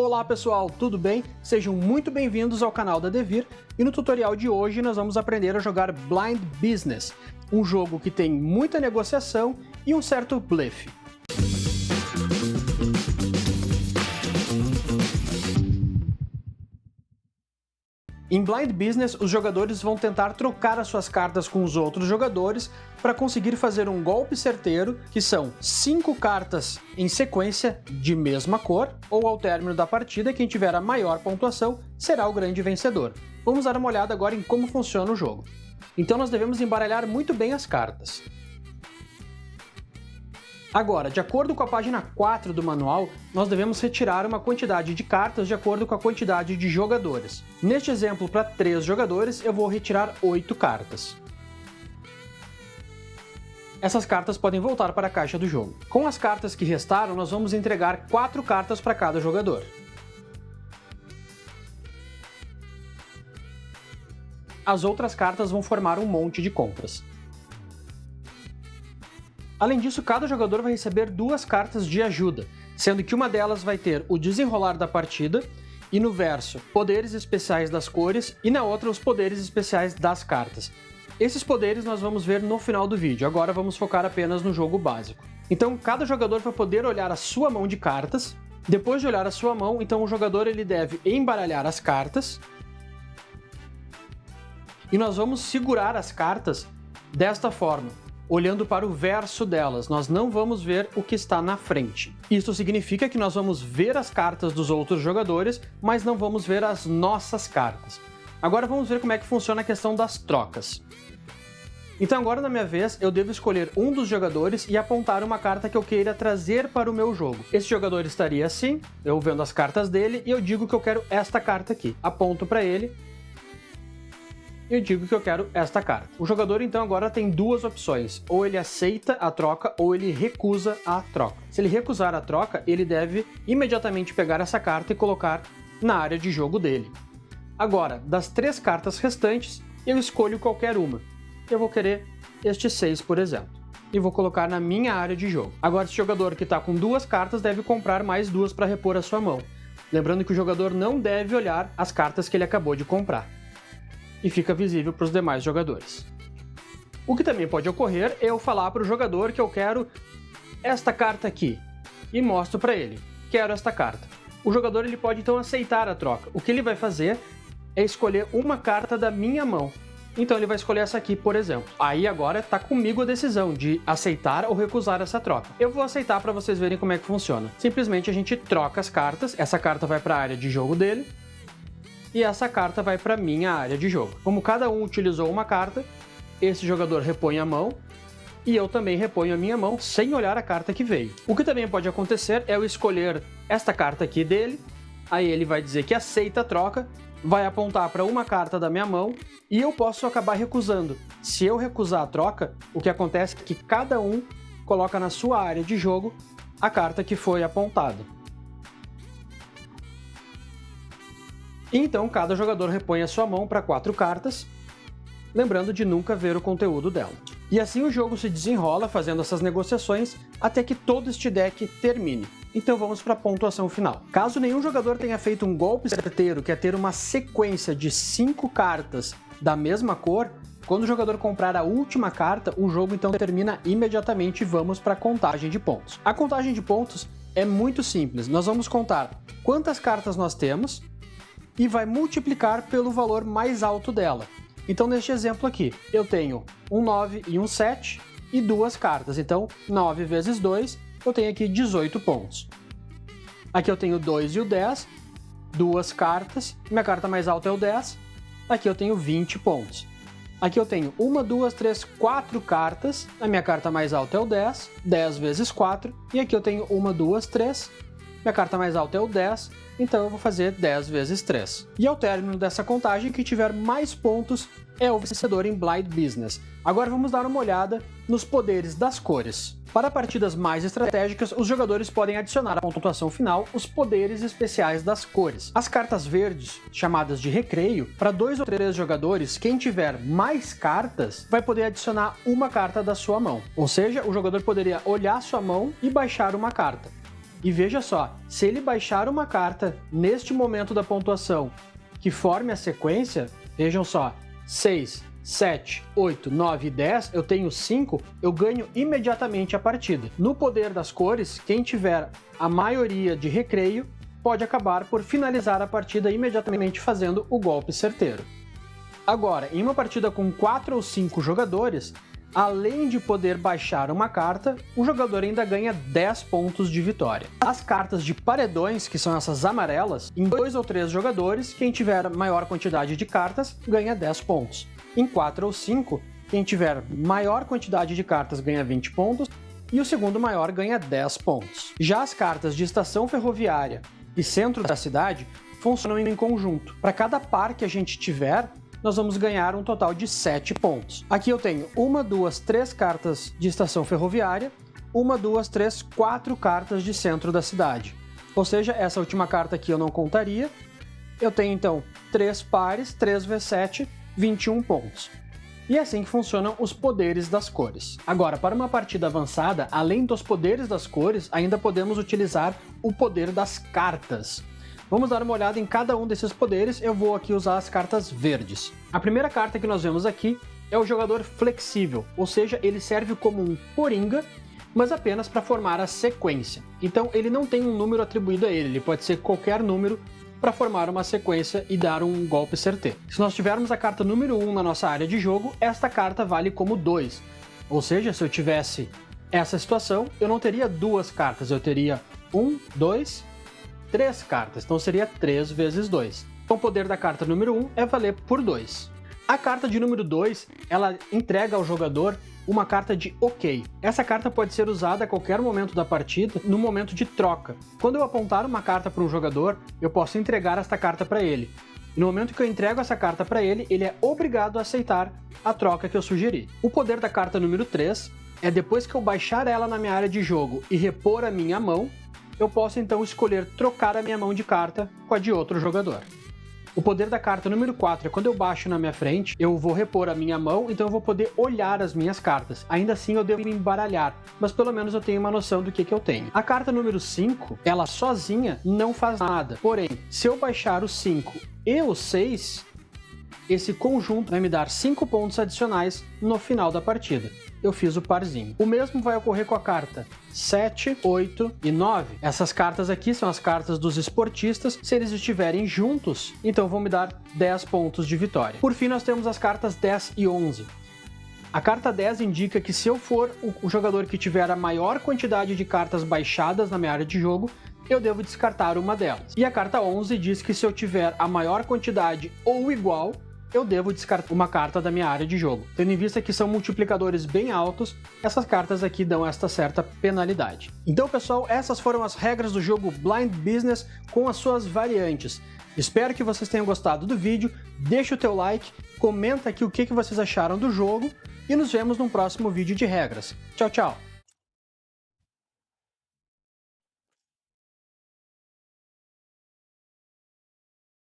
Olá pessoal, tudo bem? Sejam muito bem-vindos ao canal da Devir e no tutorial de hoje nós vamos aprender a jogar Blind Business, um jogo que tem muita negociação e um certo blefe. Em Blind Business, os jogadores vão tentar trocar as suas cartas com os outros jogadores para conseguir fazer um golpe certeiro, que são 5 cartas em sequência de mesma cor, ou ao término da partida, quem tiver a maior pontuação será o grande vencedor. Vamos dar uma olhada agora em como funciona o jogo. Então nós devemos embaralhar muito bem as cartas. Agora, de acordo com a página 4 do manual, nós devemos retirar uma quantidade de cartas de acordo com a quantidade de jogadores. Neste exemplo, para 3 jogadores, eu vou retirar 8 cartas. Essas cartas podem voltar para a caixa do jogo. Com as cartas que restaram, nós vamos entregar 4 cartas para cada jogador. As outras cartas vão formar um monte de compras. Além disso, cada jogador vai receber 2 cartas de ajuda, sendo que uma delas vai ter o desenrolar da partida, e no verso, poderes especiais das cores, e na outra, os poderes especiais das cartas. Esses poderes nós vamos ver no final do vídeo, agora vamos focar apenas no jogo básico. Então, cada jogador vai poder olhar a sua mão de cartas. Depois de olhar a sua mão, então o jogador ele deve embaralhar as cartas, e nós vamos segurar as cartas desta forma, olhando para o verso delas, nós não vamos ver o que está na frente. Isso significa que nós vamos ver as cartas dos outros jogadores, mas não vamos ver as nossas cartas. Agora vamos ver como é que funciona a questão das trocas. Então agora na minha vez, eu devo escolher um dos jogadores e apontar uma carta que eu queira trazer para o meu jogo. Esse jogador estaria assim, eu vendo as cartas dele, e eu digo que eu quero esta carta aqui. Aponto para ele, eu digo que eu quero esta carta. O jogador então agora tem 2 opções, ou ele aceita a troca ou ele recusa a troca. Se ele recusar a troca, ele deve imediatamente pegar essa carta e colocar na área de jogo dele. Agora, das 3 cartas restantes, eu escolho qualquer uma. Eu vou querer este 6, por exemplo, e vou colocar na minha área de jogo. Agora, esse jogador que está com 2 cartas deve comprar mais 2 para repor a sua mão. Lembrando que o jogador não deve olhar as cartas que ele acabou de comprar, e fica visível para os demais jogadores. O que também pode ocorrer é eu falar para o jogador que eu quero esta carta aqui, e mostro para ele, quero esta carta. O jogador ele pode então aceitar a troca. O que ele vai fazer é escolher uma carta da minha mão. Então ele vai escolher essa aqui, por exemplo. Aí agora está comigo a decisão de aceitar ou recusar essa troca. Eu vou aceitar para vocês verem como é que funciona. Simplesmente a gente troca as cartas, essa carta vai para a área de jogo dele, e essa carta vai para minha área de jogo. Como cada um utilizou uma carta, esse jogador repõe a mão, e eu também reponho a minha mão sem olhar a carta que veio. O que também pode acontecer é eu escolher esta carta aqui dele, aí ele vai dizer que aceita a troca, vai apontar para uma carta da minha mão, e eu posso acabar recusando. Se eu recusar a troca, o que acontece é que cada um coloca na sua área de jogo a carta que foi apontada. Então, cada jogador repõe a sua mão para 4 cartas, lembrando de nunca ver o conteúdo dela. E assim o jogo se desenrola fazendo essas negociações até que todo este deck termine. Então vamos para a pontuação final. Caso nenhum jogador tenha feito um golpe certeiro, que é ter uma sequência de 5 cartas da mesma cor, quando o jogador comprar a última carta, o jogo então termina imediatamente e vamos para a contagem de pontos. A contagem de pontos é muito simples. Nós vamos contar quantas cartas nós temos e vai multiplicar pelo valor mais alto dela. Então, neste exemplo aqui, eu tenho um 9 e um 7 e 2 cartas. Então, 9 vezes 2, eu tenho aqui 18 pontos. Aqui eu tenho 2 e o 10, 2 cartas, minha carta mais alta é o 10, aqui eu tenho 20 pontos. Aqui eu tenho 1, 2, 3, 4 cartas, a minha carta mais alta é o 10, 10 vezes 4, e aqui eu tenho 1, 2, 3, minha carta mais alta é o 10, então eu vou fazer 10 vezes 3. E ao término dessa contagem, quem tiver mais pontos é o vencedor em Blind Business. Agora vamos dar uma olhada nos poderes das cores. Para partidas mais estratégicas, os jogadores podem adicionar à pontuação final os poderes especiais das cores. As cartas verdes, chamadas de recreio, para 2 ou 3 jogadores, quem tiver mais cartas vai poder adicionar uma carta da sua mão. Ou seja, o jogador poderia olhar sua mão e baixar uma carta. E veja só, se ele baixar uma carta neste momento da pontuação que forme a sequência, vejam só, 6, 7, 8, 9 e 10, eu tenho 5, eu ganho imediatamente a partida. No poder das cores, quem tiver a maioria de recreio pode acabar por finalizar a partida imediatamente fazendo o golpe certeiro. Agora, em uma partida com 4 ou 5 jogadores, além de poder baixar uma carta, o jogador ainda ganha 10 pontos de vitória. As cartas de paredões, que são essas amarelas, em 2 ou 3 jogadores, quem tiver maior quantidade de cartas ganha 10 pontos. Em 4 ou 5, quem tiver maior quantidade de cartas ganha 20 pontos e o segundo maior ganha 10 pontos. Já as cartas de estação ferroviária e centro da cidade funcionam em conjunto. Para cada par que a gente tiver, nós vamos ganhar um total de 7 pontos. Aqui eu tenho 1, 2, 3 cartas de estação ferroviária, 1, 2, 3, 4 cartas de centro da cidade. Ou seja, essa última carta aqui eu não contaria. Eu tenho então 3 pares, 3 vezes 7, 21 pontos. E é assim que funcionam os poderes das cores. Agora, para uma partida avançada, além dos poderes das cores, ainda podemos utilizar o poder das cartas. Vamos dar uma olhada em cada um desses poderes, eu vou aqui usar as cartas verdes. A primeira carta que nós vemos aqui é o jogador flexível, ou seja, ele serve como um coringa, mas apenas para formar a sequência. Então ele não tem um número atribuído a ele pode ser qualquer número para formar uma sequência e dar um golpe certeiro. Se nós tivermos a carta número 1 na nossa área de jogo, esta carta vale como 2. Ou seja, se eu tivesse essa situação, eu não teria 2 cartas, eu teria 1, 2, 3 cartas, então seria 3 vezes 2. Então o poder da carta número 1 é valer por 2. A carta de número 2, ela entrega ao jogador uma carta de OK. Essa carta pode ser usada a qualquer momento da partida, no momento de troca. Quando eu apontar uma carta para um jogador, eu posso entregar esta carta para ele. E no momento que eu entrego essa carta para ele, ele é obrigado a aceitar a troca que eu sugeri. O poder da carta número 3 é depois que eu baixar ela na minha área de jogo e repor a minha mão, eu posso então escolher trocar a minha mão de carta com a de outro jogador. O poder da carta número 4 é quando eu baixo na minha frente, eu vou repor a minha mão, então eu vou poder olhar as minhas cartas. Ainda assim eu devo me embaralhar, mas pelo menos eu tenho uma noção do que eu tenho. A carta número 5, ela sozinha não faz nada. Porém, se eu baixar o 5 e o 6, esse conjunto vai me dar 5 pontos adicionais no final da partida. Eu fiz o parzinho. O mesmo vai ocorrer com a carta 7, 8 e 9. Essas cartas aqui são as cartas dos esportistas. Se eles estiverem juntos, então vão me dar 10 pontos de vitória. Por fim, nós temos as cartas 10 e 11. A carta 10 indica que se eu for o jogador que tiver a maior quantidade de cartas baixadas na minha área de jogo, eu devo descartar uma delas. E a carta 11 diz que se eu tiver a maior quantidade ou igual, eu devo descartar uma carta da minha área de jogo. Tendo em vista que são multiplicadores bem altos, essas cartas aqui dão esta certa penalidade. Então, pessoal, essas foram as regras do jogo Blind Business com as suas variantes. Espero que vocês tenham gostado do vídeo, deixa o teu like, comenta aqui o que vocês acharam do jogo e nos vemos num próximo vídeo de regras. Tchau, tchau!